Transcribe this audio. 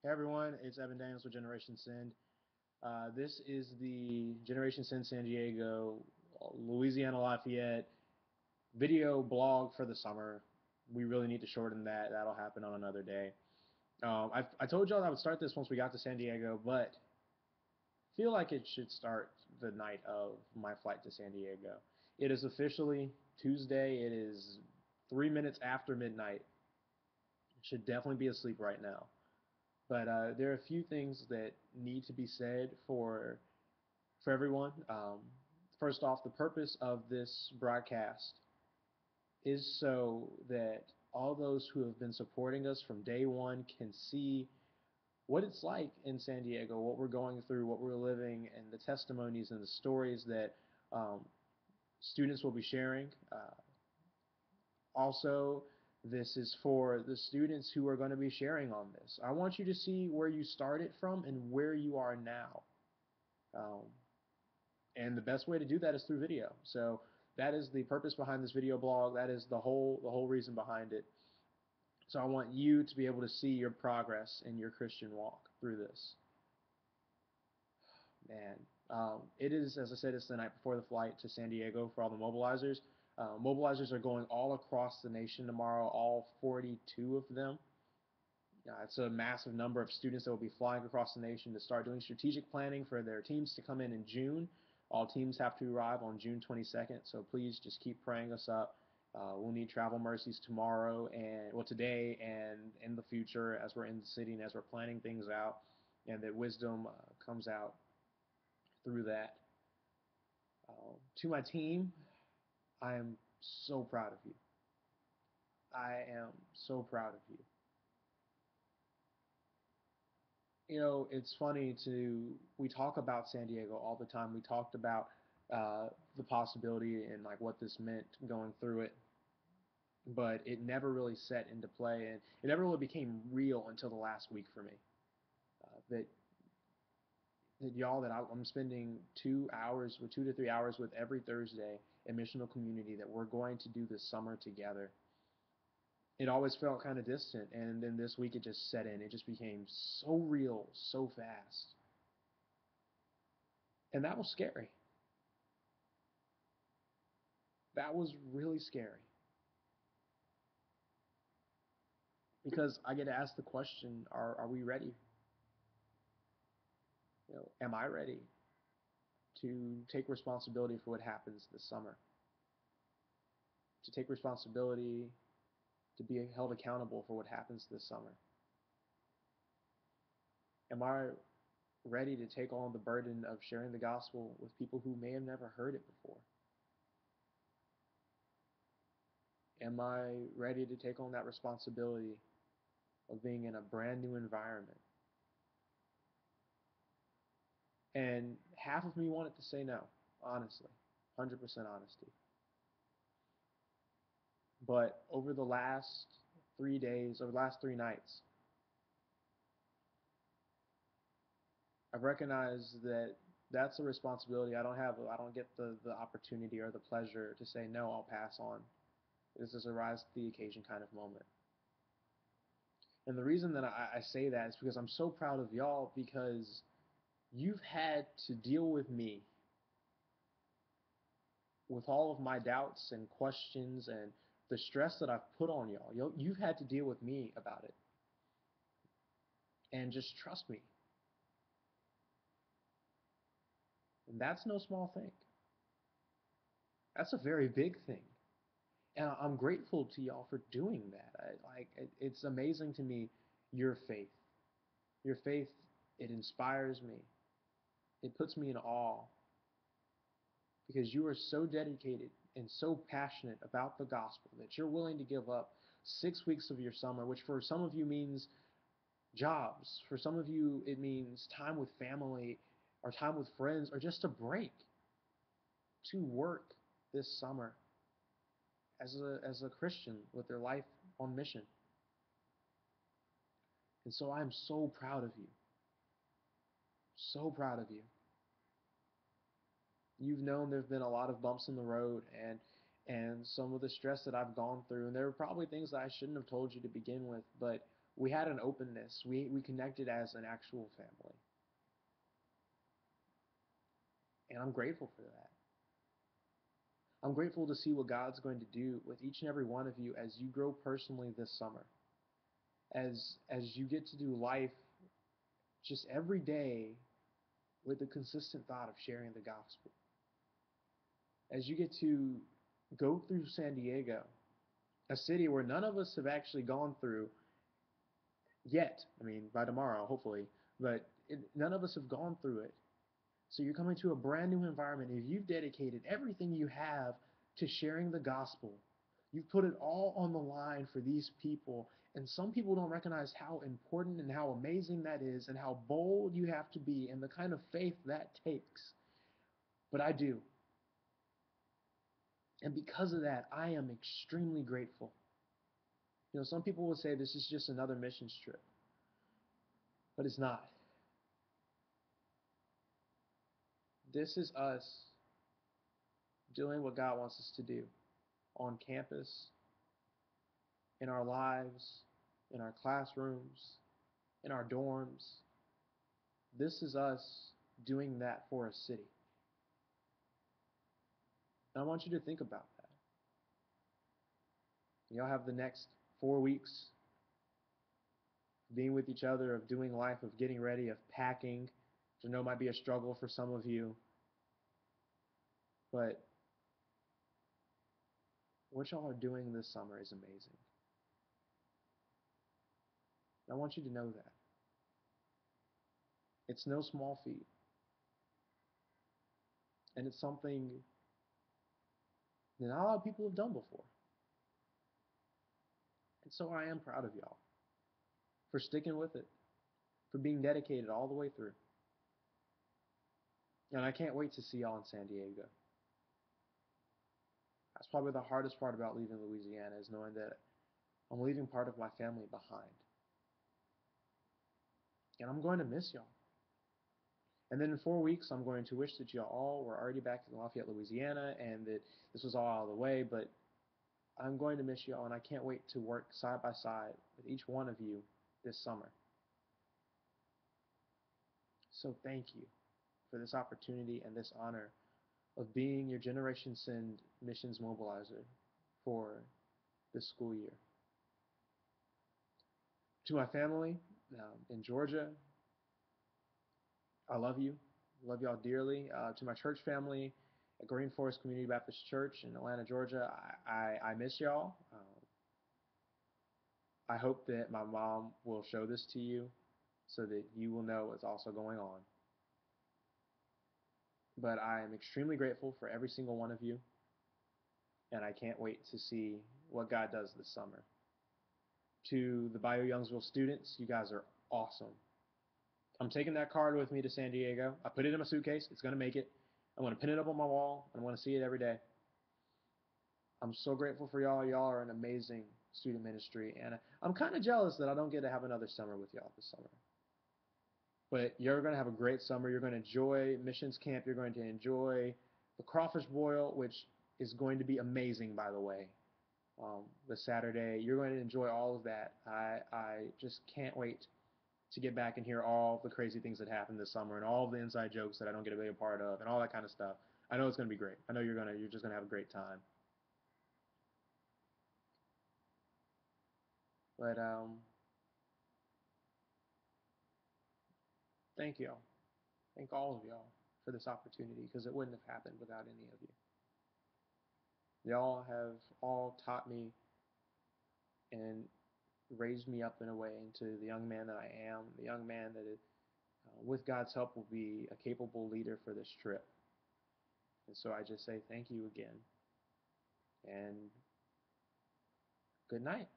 Hey everyone, it's Evan Daniels with genSend. This is the genSend San Diego, Louisiana Lafayette video blog for the summer. We really need to shorten that. That'll happen on another day. I told y'all I would start this once we got to San Diego, but feel like it should start the night of my flight to San Diego. It is officially Tuesday. It is 3 minutes after midnight. Should definitely be asleep right now. But there are a few things that need to be said for everyone. First off, the purpose of this broadcast is so that all those who have been supporting us from day one can see what it's like in San Diego, what we're going through, what we're living, and the testimonies and the stories that students will be sharing. Also, this is for the students who are going to be sharing on this. I want you to see where you started from and where you are now. Um, and the best way to do that is through video. So that is the purpose behind this video blog. That is the whole reason behind it. So I want you to be able to see your progress in your Christian walk through this. Man, it is, as I said, it's the night before the flight to San Diego for all the mobilizers. Mobilizers are going all across the nation tomorrow, all 42 of them. It's a massive number of students that will be flying across the nation to start doing strategic planning for their teams to come in June. All teams have to arrive on June 22nd, so please just keep praying us up. We'll need travel mercies tomorrow and today and in the future as we're in the city and as we're planning things out, and that wisdom comes out through that. To my team, I am so proud of you. I am so proud of you. You know, it's funny we talk about San Diego all the time. We talked about the possibility and like what this meant going through it, but it never really set into play, and it never really became real until the last week for me. That y'all, that I'm spending 2 hours, with 2 to 3 hours with every Thursday in missional community that we're going to do this summer together. It always felt kind of distant, and then this week it just set in. It just became so real so fast. And that was scary. That was really scary. Because I get asked the question, are we ready? Am I ready to take responsibility for what happens this summer? To take responsibility to be held accountable for what happens this summer? Am I ready to take on the burden of sharing the gospel with people who may have never heard it before? Am I ready to take on that responsibility of being in a brand new environment? And half of me wanted to say no, honestly, 100% honesty. But over the last 3 days, over the last 3 nights, I've recognized that that's a responsibility I don't have. I don't get the opportunity or the pleasure to say no, I'll pass on. This is a rise to the occasion kind of moment. And the reason that I say that is because I'm so proud of y'all, because you've had to deal with me with all of my doubts and questions and the stress that I've put on y'all. You've had to deal with me about it. And just trust me. And that's no small thing. That's a very big thing. And I'm grateful to y'all for doing that. It's amazing to me, your faith. Your faith, it inspires me. It puts me in awe, because you are so dedicated and so passionate about the gospel that you're willing to give up 6 weeks of your summer, which for some of you means jobs. For some of you, it means time with family or time with friends or just a break, to work this summer as a Christian with their life on mission. And so I'm so proud of you. So proud of you. You've known there've been a lot of bumps in the road, and some of the stress that I've gone through, and there were probably things that I shouldn't have told you to begin with, but We had an openness. We connected as an actual family. And I'm grateful for that. I'm grateful to see what God's going to do with each and every one of you as you grow personally this summer. As you get to do life just every day with the consistent thought of sharing the gospel. As you get to go through San Diego, a city where none of us have actually gone through yet. I mean, by tomorrow, hopefully, but none of us have gone through it. So you're coming to a brand new environment. If you've dedicated everything you have to sharing the gospel, you've put it all on the line for these people. And some people don't recognize how important and how amazing that is and how bold you have to be and the kind of faith that takes. But I do. And because of that, I am extremely grateful. You know, some people will say this is just another mission trip, but it's not. This is us doing what God wants us to do on campus, in our lives, in our classrooms, in our dorms. This is us doing that for a city. And I want you to think about that. Y'all have the next 4 weeks being with each other, of doing life, of getting ready, of packing, which I know might be a struggle for some of you. But what y'all are doing this summer is amazing. And I want you to know that. It's no small feat. And it's something that not a lot of people have done before. And so I am proud of y'all for sticking with it, for being dedicated all the way through. And I can't wait to see y'all in San Diego. That's probably the hardest part about leaving Louisiana, is knowing that I'm leaving part of my family behind. And I'm going to miss y'all. And then in 4 weeks, I'm going to wish that y'all all were already back in Lafayette, Louisiana, and that this was all out of the way. But I'm going to miss y'all, and I can't wait to work side by side with each one of you this summer. So thank you for this opportunity and this honor of being your Generation Send missions mobilizer for this school year. To my family in Georgia, I love you. Love y'all dearly. To my church family at Green Forest Community Baptist Church in Atlanta, Georgia, I miss y'all. I hope that my mom will show this to you so that you will know what's also going on. But I am extremely grateful for every single one of you, and I can't wait to see what God does this summer. To the Bayou Youngsville students, you guys are awesome. I'm taking that card with me to San Diego. I put it in my suitcase. It's going to make it. I'm going to pin it up on my wall. I want to see it every day. I'm so grateful for y'all. Y'all are an amazing student ministry, and I'm kind of jealous that I don't get to have another summer with y'all this summer. But you're going to have a great summer. You're going to enjoy missions camp. You're going to enjoy the crawfish boil, which is going to be amazing, by the way, this Saturday. You're going to enjoy all of that. I just can't wait to get back and hear all the crazy things that happened this summer and all the inside jokes that I don't get to be a part of and all that kind of stuff. I know it's going to be great. I know you're just going to have a great time. But thank y'all. Thank all of y'all for this opportunity, because it wouldn't have happened without any of you. Y'all have all taught me and raised me up in a way into the young man that I am, the young man that, with God's help, will be a capable leader for this trip. And so I just say thank you again, and good night.